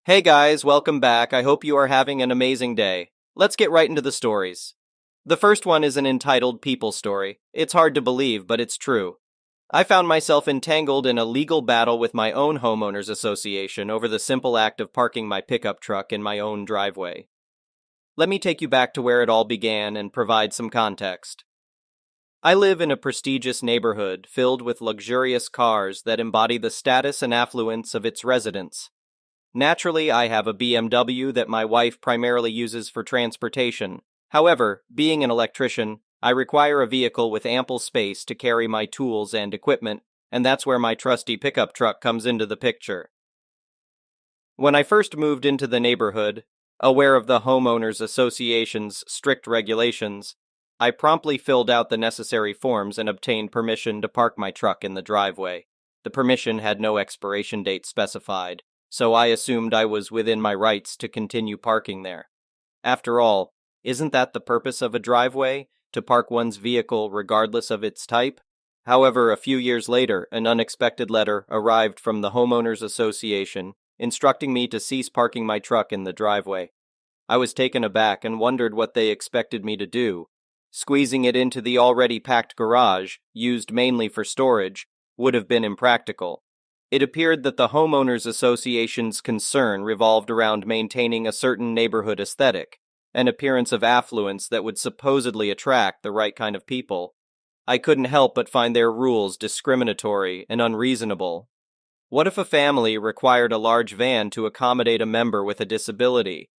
Hey guys, welcome back. I hope you are having an amazing day. Let's get right into the stories. The first one is an entitled People story. It's hard to believe, but it's true. I found myself entangled in a legal battle with my own homeowners association over the simple act of parking my pickup truck in my own driveway. Let me take you back to where it all began and provide some context. I live in a prestigious neighborhood filled with luxurious cars that embody the status and affluence of its residents. Naturally, I have a BMW that my wife primarily uses for transportation. However, being an electrician, I require a vehicle with ample space to carry my tools and equipment, and that's where my trusty pickup truck comes into the picture. When I first moved into the neighborhood, aware of the homeowners association's strict regulations, I promptly filled out the necessary forms and obtained permission to park my truck in the driveway. The permission had no expiration date specified, so I assumed I was within my rights to continue parking there. After all, isn't that the purpose of a driveway, to park one's vehicle regardless of its type? However, a few years later, an unexpected letter arrived from the Homeowners Association instructing me to cease parking my truck in the driveway. I was taken aback and wondered what they expected me to do. Squeezing it into the already packed garage, used mainly for storage, would have been impractical. It appeared that the Homeowners Association's concern revolved around maintaining a certain neighborhood aesthetic, an appearance of affluence that would supposedly attract the right kind of people. I couldn't help but find their rules discriminatory and unreasonable. What if a family required a large van to accommodate a member with a disability?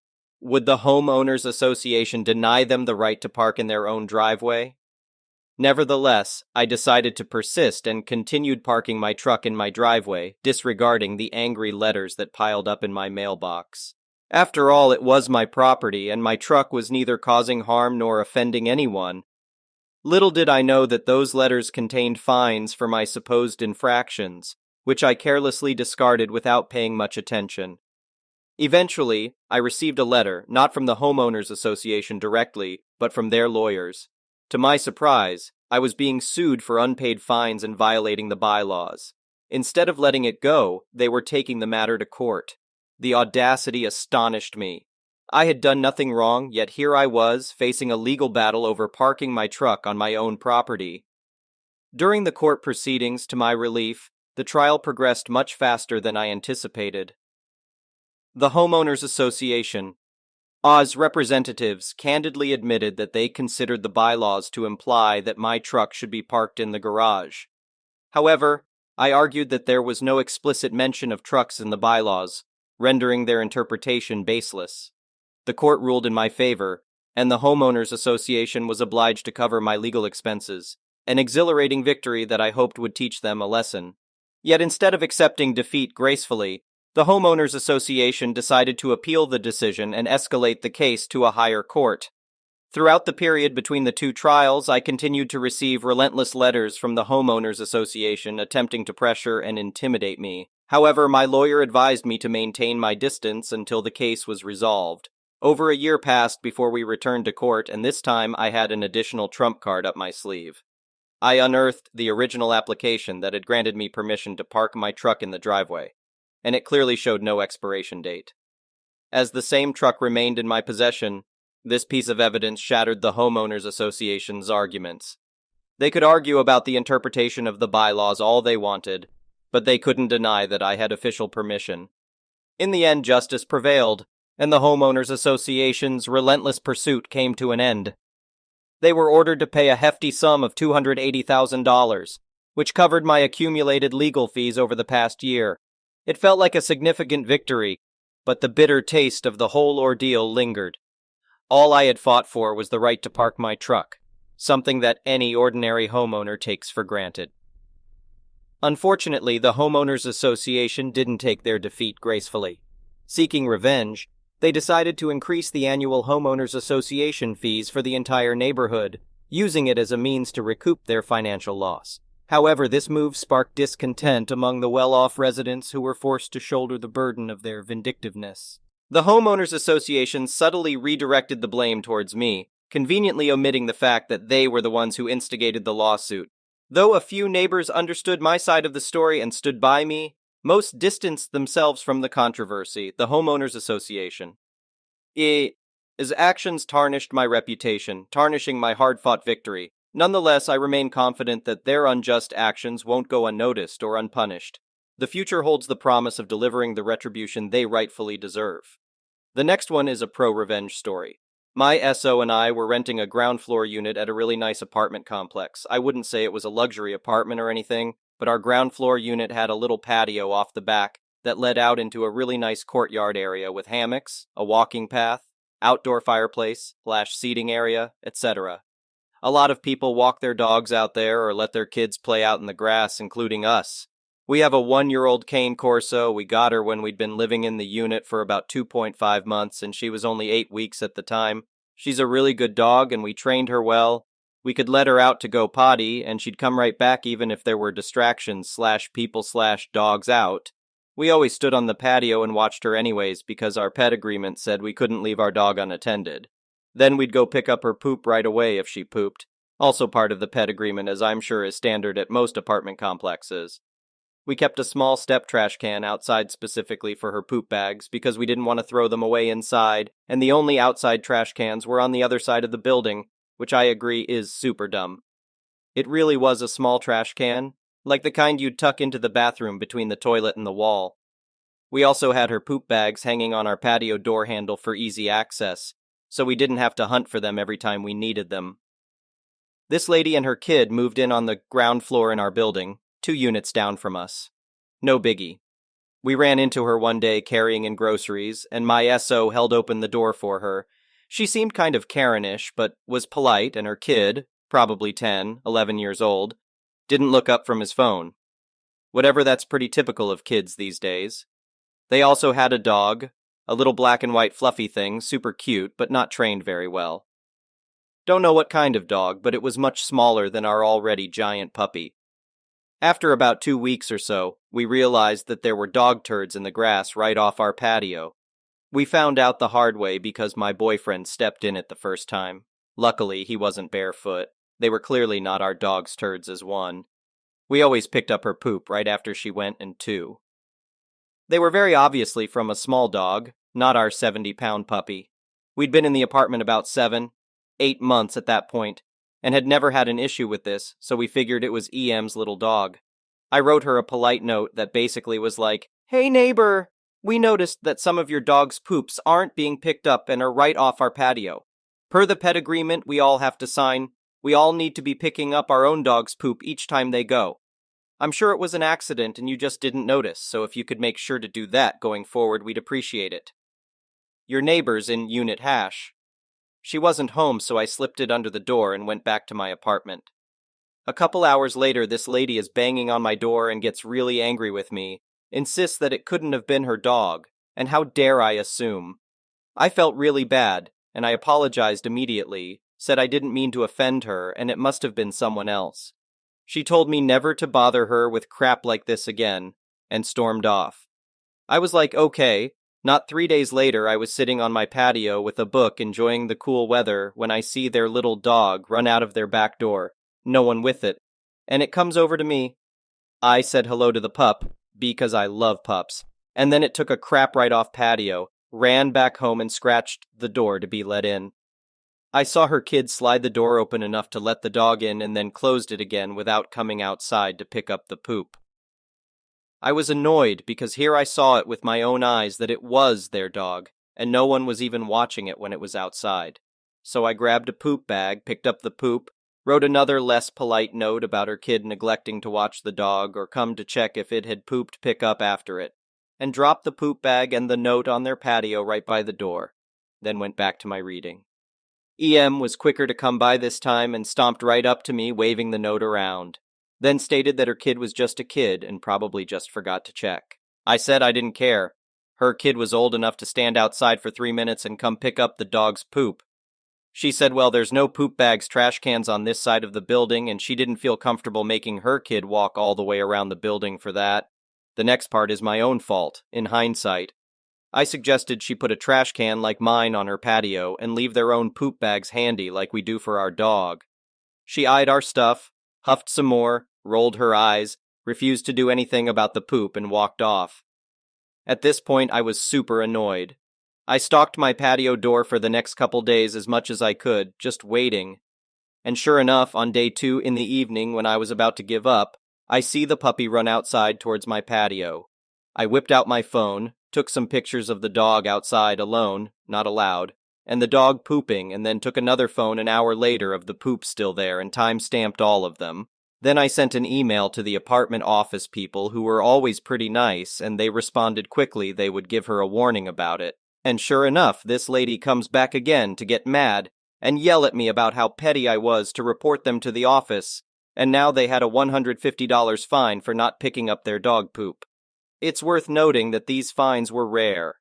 Would the Homeowners Association deny them the right to park in their own driveway? Nevertheless, I decided to persist and continued parking my truck in my driveway, disregarding the angry letters that piled up in my mailbox. After all, it was my property, and my truck was neither causing harm nor offending anyone. Little did I know that those letters contained fines for my supposed infractions, which I carelessly discarded without paying much attention. Eventually, I received a letter, not from the Homeowners Association directly, but from their lawyers. To my surprise, I was being sued for unpaid fines and violating the bylaws. Instead of letting it go, they were taking the matter to court. The audacity astonished me. I had done nothing wrong, yet here I was, facing a legal battle over parking my truck on my own property. During the court proceedings, to my relief, the trial progressed much faster than I anticipated. The Homeowners Association. HOA's representatives candidly admitted that they considered the bylaws to imply that my truck should be parked in the garage. However, I argued that there was no explicit mention of trucks in the bylaws, rendering their interpretation baseless. The court ruled in my favor, and the Homeowners Association was obliged to cover my legal expenses, an exhilarating victory that I hoped would teach them a lesson. Yet instead of accepting defeat gracefully, the Homeowners Association decided to appeal the decision and escalate the case to a higher court. Throughout the period between the two trials, I continued to receive relentless letters from the Homeowners Association attempting to pressure and intimidate me. However, my lawyer advised me to maintain my distance until the case was resolved. Over a year passed before we returned to court, and this time I had an additional trump card up my sleeve. I unearthed the original application that had granted me permission to park my truck in the driveway, and it clearly showed no expiration date. As the same truck remained in my possession, this piece of evidence shattered the Homeowners Association's arguments. They could argue about the interpretation of the bylaws all they wanted, but they couldn't deny that I had official permission. In the end, justice prevailed, and the Homeowners Association's relentless pursuit came to an end. They were ordered to pay a hefty sum of $280,000, which covered my accumulated legal fees over the past year. It felt like a significant victory, but the bitter taste of the whole ordeal lingered. All I had fought for was the right to park my truck, something that any ordinary homeowner takes for granted. Unfortunately, the Homeowners Association didn't take their defeat gracefully. Seeking revenge, they decided to increase the annual Homeowners Association fees for the entire neighborhood, using it as a means to recoup their financial loss. However, this move sparked discontent among the well-off residents who were forced to shoulder the burden of their vindictiveness. The Homeowners Association subtly redirected the blame towards me, conveniently omitting the fact that they were the ones who instigated the lawsuit. Though a few neighbors understood my side of the story and stood by me, Most distanced themselves from the controversy, the Homeowners Association. His actions tarnished my reputation, tarnishing my hard-fought victory. Nonetheless, I remain confident that their unjust actions won't go unnoticed or unpunished. The future holds the promise of delivering the retribution they rightfully deserve. The next one is a pro-revenge story. My SO and I were renting a ground floor unit at a really nice apartment complex. I wouldn't say it was a luxury apartment or anything, but our ground floor unit had a little patio off the back that led out into a really nice courtyard area with hammocks, a walking path, outdoor fireplace, seating area, etc. A lot of people walk their dogs out there or let their kids play out in the grass, including us. We have a 1-year-old cane corso. We got her when we'd been living in the unit for about 2.5 months, and she was only 8 weeks at the time. She's a really good dog, and we trained her well. We could let her out to go potty, and she'd come right back even if there were distractions /people/dogs out. We always stood on the patio and watched her anyways because our pet agreement said we couldn't leave our dog unattended. Then we'd go pick up her poop right away if she pooped. Also part of the pet agreement, as I'm sure is standard at most apartment complexes. We kept a small step trash can outside specifically for her poop bags because we didn't want to throw them away inside, and the only outside trash cans were on the other side of the building, which I agree is super dumb. It really was a small trash can, like the kind you'd tuck into the bathroom between the toilet and the wall. We also had her poop bags hanging on our patio door handle for easy access, so we didn't have to hunt for them every time we needed them. This lady and her kid moved in on the ground floor in our building, 2 units down from us. No biggie. We ran into her one day carrying in groceries, and my SO held open the door for her. She seemed kind of Karen-ish, but was polite, and her kid, probably 10, 11 years old, didn't look up from his phone. Whatever, that's pretty typical of kids these days. They also had a dog, a little black and white fluffy thing, super cute, but not trained very well. Don't know what kind of dog, but it was much smaller than our already giant puppy. After about 2 weeks or so, we realized that there were dog turds in the grass right off our patio. We found out the hard way because my boyfriend stepped in it the first time. Luckily, he wasn't barefoot. They were clearly not our dog's turds as one. We always picked up her poop right after she went in 2. They were very obviously from a small dog, not our 70-pound puppy. We'd been in the apartment about 7, 8 months at that point, and had never had an issue with this, so we figured it was EM's little dog. I wrote her a polite note that basically was like, "Hey neighbor, we noticed that some of your dog's poops aren't being picked up and are right off our patio. Per the pet agreement we all have to sign, we all need to be picking up our own dog's poop each time they go. I'm sure it was an accident and you just didn't notice, so if you could make sure to do that going forward, we'd appreciate it. Your neighbor's in Unit Hash." She wasn't home, so I slipped it under the door and went back to my apartment. A couple hours later, this lady is banging on my door and gets really angry with me, insists that it couldn't have been her dog, and how dare I assume. I felt really bad, and I apologized immediately, said I didn't mean to offend her and it must have been someone else. She told me never to bother her with crap like this again, and stormed off. I was like, okay. Not 3 days later, I was sitting on my patio with a book enjoying the cool weather when I see their little dog run out of their back door, no one with it, and it comes over to me. I said hello to the pup, because I love pups, and then it took a crap right off patio, ran back home and scratched the door to be let in. I saw her kid slide the door open enough to let the dog in and then closed it again without coming outside to pick up the poop. I was annoyed because here I saw it with my own eyes that it was their dog, and no one was even watching it when it was outside. So I grabbed a poop bag, picked up the poop, wrote another less polite note about her kid neglecting to watch the dog or come to check if it had pooped pick up after it, and dropped the poop bag and the note on their patio right by the door, then went back to my reading. EM was quicker to come by this time and stomped right up to me, waving the note around. Then stated that her kid was just a kid and probably just forgot to check. I said I didn't care. Her kid was old enough to stand outside for 3 minutes and come pick up the dog's poop. She said, well, there's no poop bags, trash cans on this side of the building, and she didn't feel comfortable making her kid walk all the way around the building for that. The next part is my own fault, in hindsight. I suggested she put a trash can like mine on her patio and leave their own poop bags handy like we do for our dog. She eyed our stuff, huffed some more, rolled her eyes, refused to do anything about the poop, and walked off. At this point, I was super annoyed. I stalked my patio door for the next couple days as much as I could, just waiting. And sure enough, on day 2 in the evening, when I was about to give up, I see the puppy run outside towards my patio. I whipped out my phone, took some pictures of the dog outside alone, not allowed, and the dog pooping, and then took another phone an hour later of the poop still there and time-stamped all of them. Then I sent an email to the apartment office people, who were always pretty nice, and they responded quickly they would give her a warning about it. And sure enough, this lady comes back again to get mad and yell at me about how petty I was to report them to the office, and now they had a $150 fine for not picking up their dog poop. It's worth noting that these fines were rare.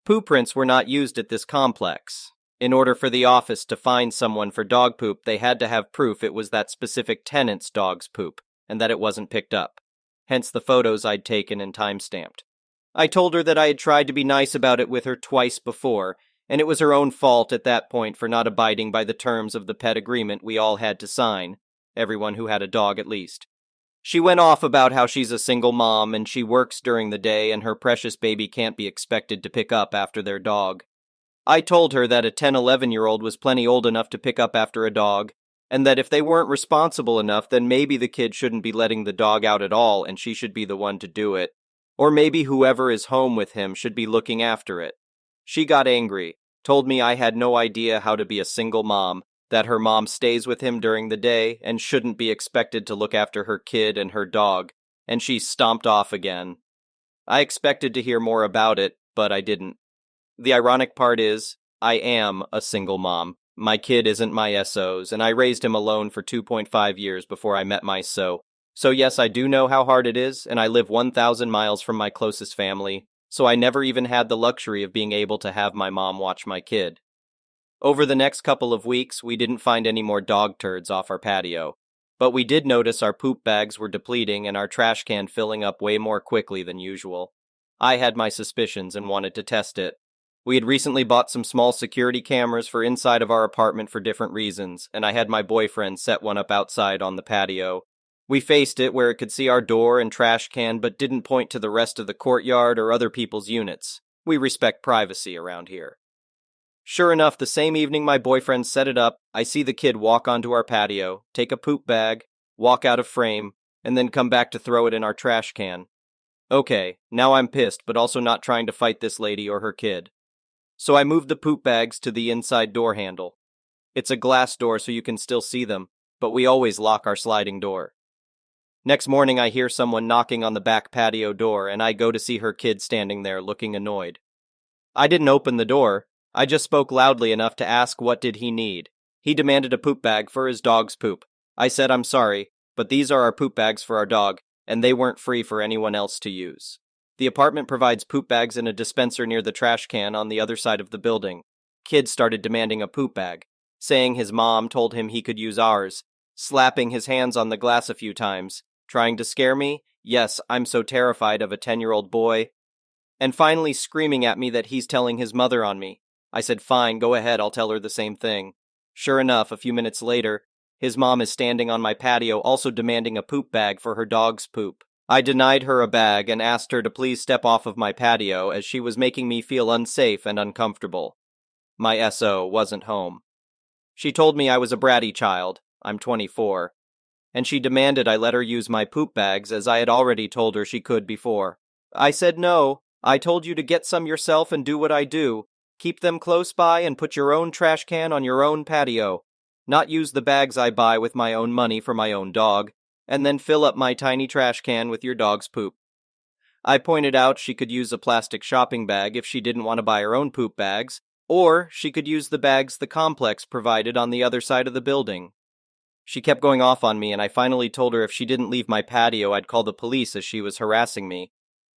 Poop prints were not used at this complex. In order for the office to fine someone for dog poop, they had to have proof it was that specific tenant's dog's poop, and that it wasn't picked up. Hence the photos I'd taken and time-stamped. I told her that I had tried to be nice about it with her twice before, and it was her own fault at that point for not abiding by the terms of the pet agreement we all had to sign, everyone who had a dog at least. She went off about how she's a single mom and she works during the day and her precious baby can't be expected to pick up after their dog. I told her that a 10-11-year-old was plenty old enough to pick up after a dog, and that if they weren't responsible enough, then maybe the kid shouldn't be letting the dog out at all and she should be the one to do it. Or maybe whoever is home with him should be looking after it. She got angry, told me I had no idea how to be a single mom, that her mom stays with him during the day and shouldn't be expected to look after her kid and her dog, and she stomped off again. I expected to hear more about it, but I didn't. The ironic part is, I am a single mom. My kid isn't my SO's, and I raised him alone for 2.5 years before I met my SO. So yes, I do know how hard it is, and I live 1,000 miles from my closest family, so I never even had the luxury of being able to have my mom watch my kid. Over the next couple of weeks, we didn't find any more dog turds off our patio, but we did notice our poop bags were depleting and our trash can filling up way more quickly than usual. I had my suspicions and wanted to test it. We had recently bought some small security cameras for inside of our apartment for different reasons, and I had my boyfriend set one up outside on the patio. We faced it where it could see our door and trash can but didn't point to the rest of the courtyard or other people's units. We respect privacy around here. Sure enough, the same evening my boyfriend set it up, I see the kid walk onto our patio, take a poop bag, walk out of frame, and then come back to throw it in our trash can. Okay, now I'm pissed, but also not trying to fight this lady or her kid. So I moved the poop bags to the inside door handle. It's a glass door so you can still see them, but we always lock our sliding door. Next morning I hear someone knocking on the back patio door and I go to see her kid standing there looking annoyed. I didn't open the door, I just spoke loudly enough to ask what did he need. He demanded a poop bag for his dog's poop. I said I'm sorry, but these are our poop bags for our dog, and they weren't free for anyone else to use. The apartment provides poop bags in a dispenser near the trash can on the other side of the building. Kid started demanding a poop bag, saying his mom told him he could use ours, slapping his hands on the glass a few times, trying to scare me. Yes, I'm so terrified of a 10-year-old boy. And finally screaming at me that he's telling his mother on me. I said, fine, go ahead, I'll tell her the same thing. Sure enough, a few minutes later, his mom is standing on my patio also demanding a poop bag for her dog's poop. I denied her a bag and asked her to please step off of my patio as she was making me feel unsafe and uncomfortable. My SO wasn't home. She told me I was a bratty child, I'm 24, and she demanded I let her use my poop bags as I had already told her she could before. I said no, I told you to get some yourself and do what I do. Keep them close by and put your own trash can on your own patio. Not use the bags I buy with my own money for my own dog, and then fill up my tiny trash can with your dog's poop. I pointed out she could use a plastic shopping bag if she didn't want to buy her own poop bags, or she could use the bags the complex provided on the other side of the building. She kept going off on me, and I finally told her if she didn't leave my patio, I'd call the police as she was harassing me.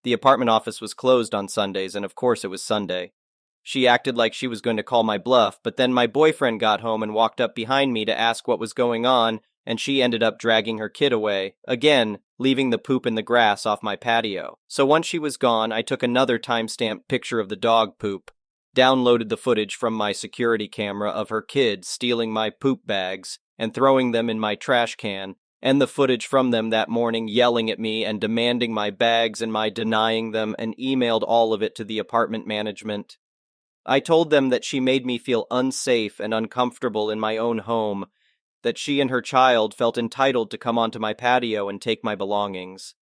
The apartment office was closed on Sundays, and of course it was Sunday. She acted like she was going to call my bluff, but then my boyfriend got home and walked up behind me to ask what was going on, and she ended up dragging her kid away, again, leaving the poop in the grass off my patio. So once she was gone, I took another time-stamped picture of the dog poop, downloaded the footage from my security camera of her kid stealing my poop bags and throwing them in my trash can, and the footage from them that morning yelling at me and demanding my bags and my denying them, and emailed all of it to the apartment management. I told them that she made me feel unsafe and uncomfortable in my own home, that she and her child felt entitled to come onto my patio and take my belongings.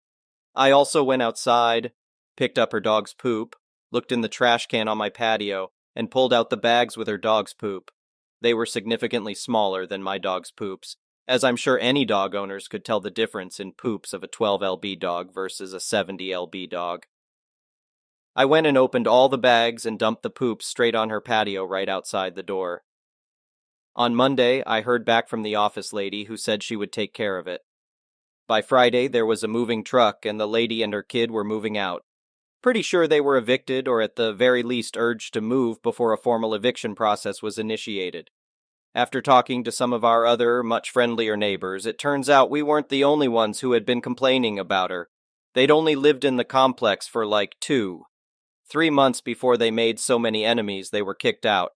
I also went outside, picked up her dog's poop, looked in the trash can on my patio, and pulled out the bags with her dog's poop. They were significantly smaller than my dog's poops, as I'm sure any dog owners could tell the difference in poops of a 12 lb dog versus a 70 lb dog. I went and opened all the bags and dumped the poops straight on her patio right outside the door. On Monday, I heard back from the office lady who said she would take care of it. By Friday, there was a moving truck and the lady and her kid were moving out. Pretty sure they were evicted or at the very least urged to move before a formal eviction process was initiated. After talking to some of our other, much friendlier neighbors, it turns out we weren't the only ones who had been complaining about her. They'd only lived in the complex for like 2-3 months before they made so many enemies they were kicked out.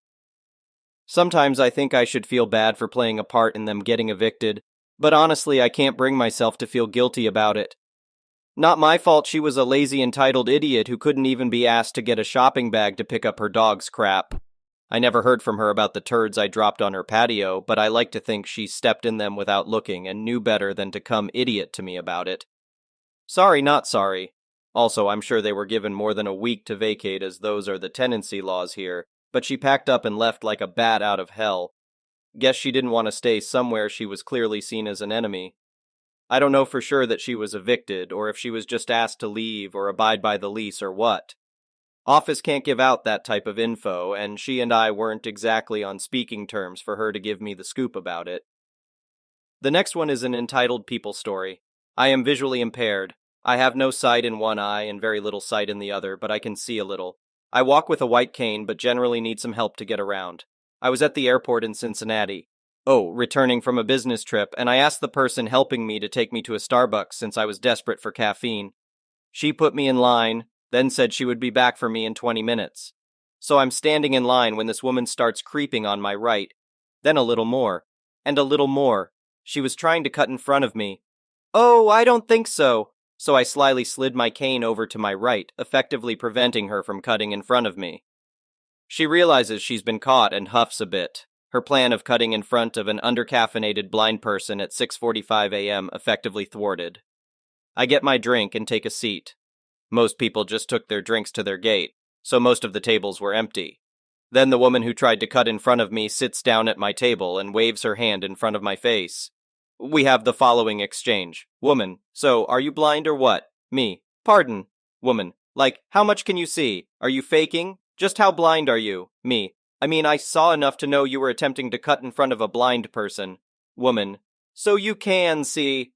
Sometimes I think I should feel bad for playing a part in them getting evicted, but honestly I can't bring myself to feel guilty about it. Not my fault she was a lazy entitled idiot who couldn't even be asked to get a shopping bag to pick up her dog's crap. I never heard from her about the turds I dropped on her patio, but I like to think she stepped in them without looking and knew better than to come idiot to me about it. Sorry, not sorry. Also, I'm sure they were given more than a week to vacate as those are the tenancy laws here, but she packed up and left like a bat out of hell. Guess she didn't want to stay somewhere she was clearly seen as an enemy. I don't know for sure that she was evicted, or if she was just asked to leave or abide by the lease or what. Office can't give out that type of info, and she and I weren't exactly on speaking terms for her to give me the scoop about it. The next one is an entitled people story. I am visually impaired. I have no sight in one eye and very little sight in the other, but I can see a little. I walk with a white cane, but generally need some help to get around. I was at the airport in Cincinnati. Returning from a business trip, and I asked the person helping me to take me to a Starbucks since I was desperate for caffeine. She put me in line, then said she would be back for me in 20 minutes. So I'm standing in line when this woman starts creeping on my right, then a little more, and a little more. She was trying to cut in front of me. Oh, I don't think so. So I slyly slid my cane over to my right, effectively preventing her from cutting in front of me. She realizes she's been caught and huffs a bit. Her plan of cutting in front of an undercaffeinated blind person at 6:45 a.m. effectively thwarted. I get my drink and take a seat. Most people just took their drinks to their gate, so most of the tables were empty. Then the woman who tried to cut in front of me sits down at my table and waves her hand in front of my face. We have the following exchange. Woman: so, are you blind or what? Me: pardon. Woman: like, how much can you see? Are you faking? Just how blind are you? Me: I mean, I saw enough to know you were attempting to cut in front of a blind person. Woman: so you can see.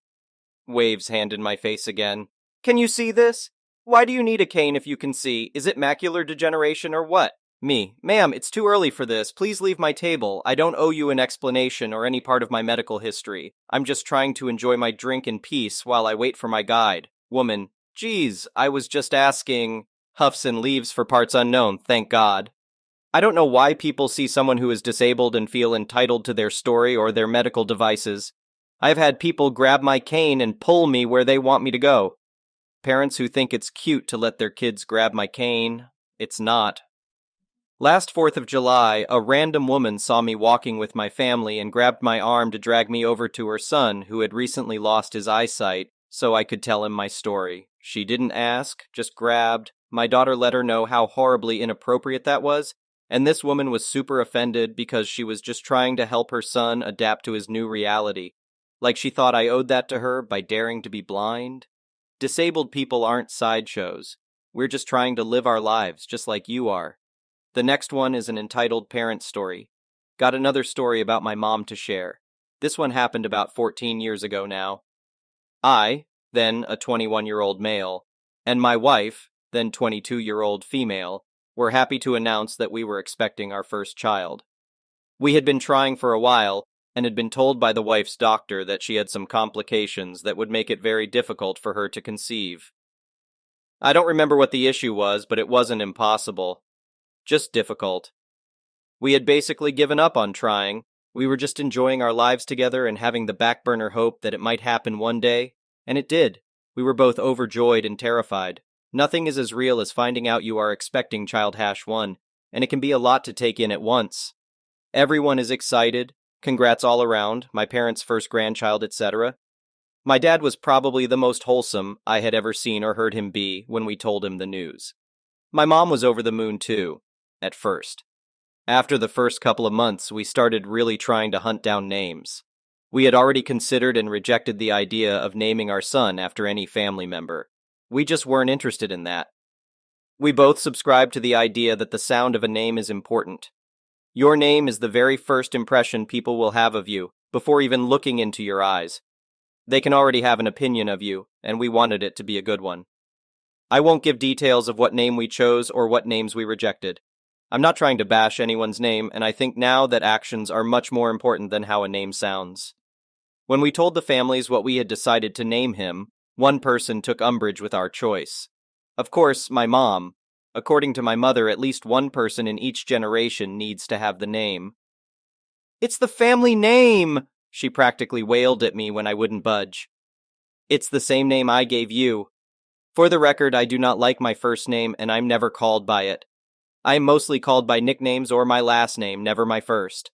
Waves hand in my face again. Can you see this? Why do you need a cane if you can see? Is it macular degeneration or what? Me: ma'am, it's too early for this. Please leave my table. I don't owe you an explanation or any part of my medical history. I'm just trying to enjoy my drink in peace while I wait for my guide. Woman: geez, I was just asking. Huffs and leaves for parts unknown, thank God. I don't know why people see someone who is disabled and feel entitled to their story or their medical devices. I've had people grab my cane and pull me where they want me to go. Parents who think it's cute to let their kids grab my cane, it's not. Last 4th of July, a random woman saw me walking with my family and grabbed my arm to drag me over to her son, who had recently lost his eyesight, so I could tell him my story. She didn't ask, just grabbed. My daughter let her know how horribly inappropriate that was, and this woman was super offended because she was just trying to help her son adapt to his new reality. Like she thought I owed that to her by daring to be blind. Disabled people aren't sideshows. We're just trying to live our lives, just like you are. The next one is an entitled parent story. Got another story about my mom to share. This one happened about 14 years ago now. I, then a 21-year-old male, and my wife, then 22-year-old female, were happy to announce that we were expecting our first child. We had been trying for a while, and had been told by the wife's doctor that she had some complications that would make it very difficult for her to conceive. I don't remember what the issue was, but it wasn't impossible. Just difficult. We had basically given up on trying, We were just enjoying our lives together and having the back burner hope that it might happen one day, and it did. We were both overjoyed and terrified. Nothing is as real as finding out you are expecting child hash 1, and it can be a lot to take in at once. Everyone is excited. Congrats all around, my parents' first grandchild, etc. My dad was probably the most wholesome I had ever seen or heard him be when we told him the news. My mom was over the moon too, at first. After the first couple of months, we started really trying to hunt down names. We had already considered and rejected the idea of naming our son after any family member. We just weren't interested in that. We both subscribed to the idea that the sound of a name is important. Your name is the very first impression people will have of you, before even looking into your eyes. They can already have an opinion of you, and we wanted it to be a good one. I won't give details of what name we chose or what names we rejected. I'm not trying to bash anyone's name, and I think now that actions are much more important than how a name sounds. When we told the families what we had decided to name him, one person took umbrage with our choice. Of course, my mom. According to my mother, at least one person in each generation needs to have the name. "It's the family name!" she practically wailed at me when I wouldn't budge. "It's the same name I gave you. For the record, I do not like my first name, and I'm never called by it. I am mostly called by nicknames or my last name, never my first.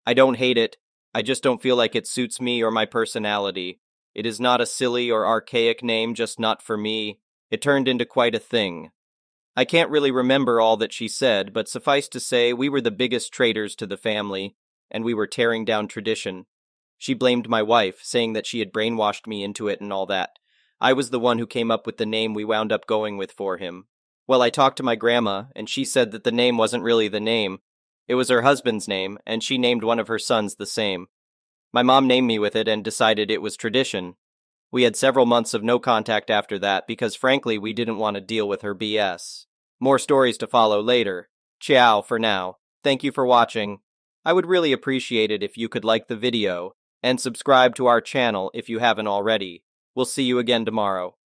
I don't hate it, I just don't feel like it suits me or my personality. It is not a silly or archaic name, just not for me. It turned into quite a thing." I can't really remember all that she said, but suffice to say, we were the biggest traitors to the family, and we were tearing down tradition. She blamed my wife, saying that she had brainwashed me into it and all that. I was the one who came up with the name we wound up going with for him. Well, I talked to my grandma, and she said that the name wasn't really the name. It was her husband's name, and she named one of her sons the same. My mom named me with it and decided it was tradition. We had several months of no contact after that because frankly we didn't want to deal with her BS. More stories to follow later. Ciao for now. Thank you for watching. I would really appreciate it if you could like the video and subscribe to our channel if you haven't already. We'll see you again tomorrow.